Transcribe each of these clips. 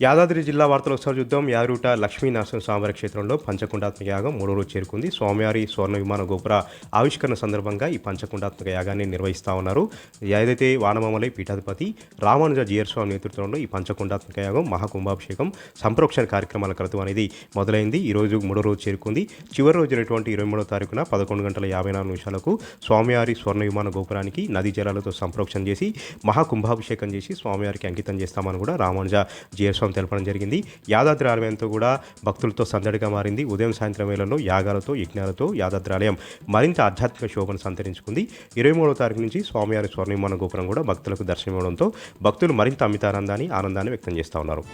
యాదాద్రి జిల్లా వార్తలు ఒకసారి చూద్దాం. యాదగిరిగుట్ట లక్ష్మీ నరసింహస్వామివారి క్షేత్రంలో పంచకుండాత్మక యాగం 3వ రోజు చేరుకుంది. స్వామివారి స్వర్ణ విమాన గోపుర ఆవిష్కరణ సందర్భంగా ఈ పంచకుండాత్మక యాగాన్ని నిర్వహిస్తూ ఉన్నారు. ఏదైతే వానమామలై పీఠాధిపతి రామానుజ జీయర్ స్వామి నేతృత్వంలో ఈ పంచకుండాత్మక యాగం మహాకుంభాభిషేకం సంప్రోక్షణ కార్యక్రమాల క్రతువు అనేది మొదలైంది. ఈరోజు 3వ రోజు చేరుకుంది. చివరి రోజునటువంటి 23వ తారీఖున 11:54 స్వామివారి స్వర్ణ విమాన గోపురానికి నదీ జలాలతో సంప్రోక్షణ చేసి మహాకుంభాభిషేకం చేసి స్వామివారికి అంకితం చేస్తామని కూడా రామానుజ జీయర్ తెలపడం జరిగింది. యాదాద్రి ఆలయంతో కూడా భక్తులతో సందడిగా మారింది. ఉదయం సాయంత్రం వేళల్లో యాగాలతో యజ్ఞాలతో యాదాద్రి ఆలయం మరింత ఆధ్యాత్మిక శోభను సంతరించుకుంది. 23వ తారీఖు నుంచి స్వామివారి స్వర్ణ విమాన గోపురం కూడా భక్తులకు దర్శనమివ్వడంతో భక్తులు మరింత ఆనందాన్ని వ్యక్తం చేస్తూ ఉన్నారు.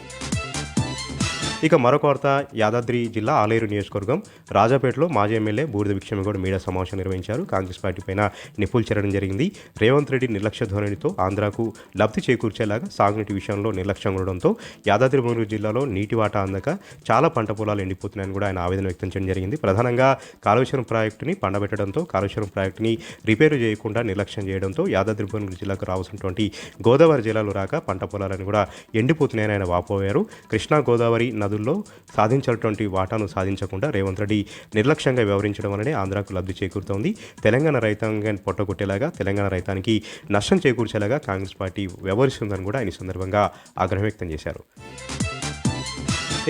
ఇక మరొక వార్త, యాదాద్రి జిల్లా ఆలేరు నియోజకవర్గం రాజాపేటలో మాజీ ఎమ్మెల్యే బూడిద విక్షమగౌడ్ మీడియా సమావేశం నిర్వహించారు. కాంగ్రెస్ పార్టీ పైన నిప్పులు చెరడం జరిగింది. రేవంత్ రెడ్డి నిర్లక్ష్య ధోరణితో ఆంధ్రాకు లబ్ధి చేకూర్చేలాగా సాగునీటి విషయంలో నిర్లక్ష్యం ఉండడంతో యాదాద్రి భువనగిరి జిల్లాలో నీటి వాటా అందక చాలా పంట పొలాలు ఎండిపోతున్నాయని కూడా ఆయన ఆవేదన వ్యక్తం చేయడం జరిగింది. ప్రధానంగా కాళేశ్వరం ప్రాజెక్టుని పండబెట్టడంతో కాళేశ్వరం ప్రాజెక్టుని రిపేరు చేయకుండా నిర్లక్ష్యం చేయడంతో యాదాద్రి భువనగిరి జిల్లాకు రావాల్సినటువంటి గోదావరి జలాలు రాక పంట పొలాలను కూడా ఎండిపోతున్నాయని ఆయన వాపోయారు. కృష్ణా గోదావరి నదుల్లో సాధించినటువంటి వాటాను సాధించకుండా రేవంత్ రెడ్డి నిర్లక్ష్యంగా వ్యవహరించడం వల్లనే ఆంధ్రాకు లబ్ధి చేకూరుతోంది. తెలంగాణ రైతాంగాన్ని పొట్టగొట్టేలాగా తెలంగాణ రైతానికి నష్టం చేకూర్చేలాగా కాంగ్రెస్ పార్టీ వ్యవహరిస్తుందని కూడా ఆయన సందర్భంగా ఆగ్రహం వ్యక్తం చేశారు.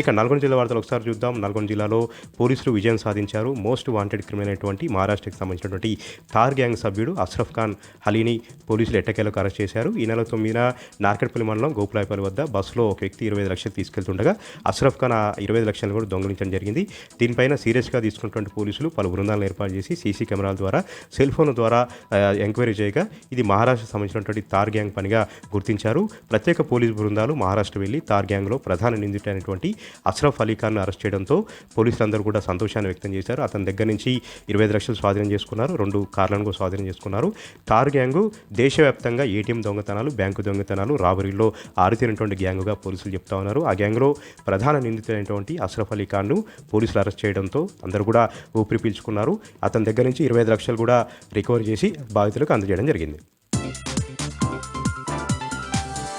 ఇక నల్గొండ జిల్లా వార్తలు ఒకసారి చూద్దాం. నల్గొండ జిల్లాలో పోలీసులు విజయం సాధించారు. మోస్ట్ వాంటెడ్ క్రిమినల్ అయినటువంటి మహారాష్ట్రకి సంబంధించినటువంటి తార్ గ్యాంగ్ సభ్యుడు అష్రఫ్ ఖాన్ అలీని పోలీసులు ఎట్టకేలకు అరెస్ట్ చేశారు. ఈ నెల 9న నార్కెట్పల్లి మండలం గోపులాయపల్లి వద్ద బస్సులో ఒక వ్యక్తి 25 లక్షలు తీసుకెళ్తుండగా అష్రఫ్ ఖాన్ 25 లక్షలు కూడా దొంగిలించడం జరిగింది. దీనిపైన సీరియస్గా తీసుకున్నటువంటి పోలీసులు పలు బృందాలను ఏర్పాటు చేసి సీసీ కెమెరాల ద్వారా సెల్ ఫోన్ ద్వారా ఎంక్వైరీ చేయగా ఇది మహారాష్ట్రకు సంబంధించినటువంటి తార్ గ్యాంగ్ పనిగా గుర్తించారు. ప్రత్యేక పోలీసు బృందాలు మహారాష్ట్ర వెళ్లి తార్ గ్యాంగ్లో ప్రధాన నిందితుడైనటువంటి అష్రఫ్ అలీ ఖాన్ అరెస్ట్ చేయడంతో పోలీసులందరూ కూడా సంతోషాన్ని వ్యక్తం చేశారు. అతని దగ్గర నుంచి 25 లక్షలు స్వాధీనం చేసుకున్నారు. 2 కార్లను కూడా స్వాధీనం చేసుకున్నారు. తార్ గ్యాంగు దేశవ్యాప్తంగా ఏటీఎం దొంగతనాలు, బ్యాంకు దొంగతనాలు, రాబరీలో ఆరితేరినటువంటి గ్యాంగుగా పోలీసులు చెప్తా ఉన్నారు. ఆ గ్యాంగ్లో ప్రధాన నిందితుడైనటువంటి అష్రఫ్ అలీ ఖాన్ను పోలీసులు అరెస్ట్ చేయడంతో అందరూ కూడా ఊపిరి పీల్చుకున్నారు. అతని దగ్గర నుంచి 25 లక్షలు కూడా రికవరీ చేసి బాధితులకు అందజేయడం జరిగింది.